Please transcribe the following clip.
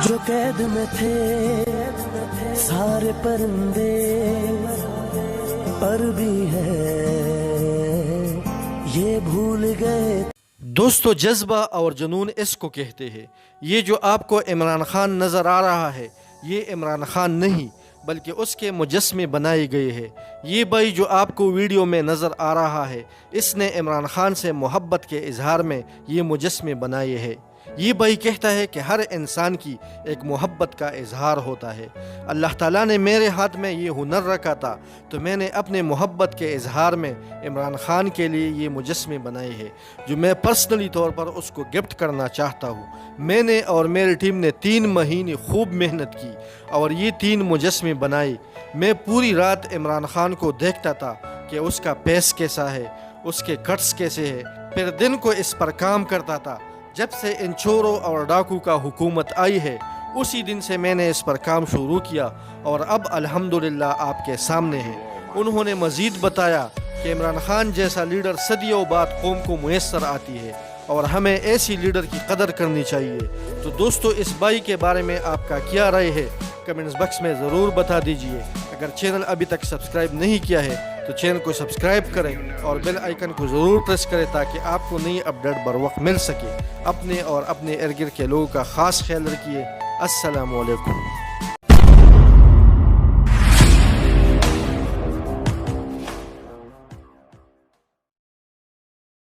جو قید میں تھے سارے پرندے پر بھی ہے یہ بھول گئے. دوستو جذبہ اور جنون اس کو کہتے ہیں. یہ جو آپ کو عمران خان نظر آ رہا ہے یہ عمران خان نہیں بلکہ اس کے مجسمے بنائے گئے ہیں. یہ بھائی جو آپ کو ویڈیو میں نظر آ رہا ہے اس نے عمران خان سے محبت کے اظہار میں یہ مجسمے بنائے ہیں. یہ بھائی کہتا ہے کہ ہر انسان کی ایک محبت کا اظہار ہوتا ہے. اللہ تعالیٰ نے میرے ہاتھ میں یہ ہنر رکھا تھا تو میں نے اپنے محبت کے اظہار میں عمران خان کے لیے یہ مجسمے بنائے ہیں جو میں پرسنلی طور پر اس کو گفٹ کرنا چاہتا ہوں. میں نے اور میری ٹیم نے 3 مہینے خوب محنت کی اور یہ 3 مجسمے بنائے. میں پوری رات عمران خان کو دیکھتا تھا کہ اس کا پیس کیسا ہے, اس کے کٹس کیسے ہے, پھر دن کو اس پر کام کرتا تھا. جب سے ان چوروں اور ڈاکو کا حکومت آئی ہے اسی دن سے میں نے اس پر کام شروع کیا اور اب الحمدللہ آپ کے سامنے ہے. انہوں نے مزید بتایا کہ عمران خان جیسا لیڈر صدیوں بعد قوم کو میسر آتی ہے اور ہمیں ایسی لیڈر کی قدر کرنی چاہیے. تو دوستو اس بھائی کے بارے میں آپ کا کیا رائے ہے کمنٹس باکس میں ضرور بتا دیجئے. اگر چینل ابھی تک سبسکرائب نہیں کیا ہے تو چینل کو سبسکرائب کریں اور بیل آئیکن کو ضرور پریس کریں تاکہ آپ کو نئی اپڈیٹ بر وقت مل سکے. اپنے اور اپنے ارد گرد کے لوگوں کا خاص خیال رکھیے. السلام علیکم.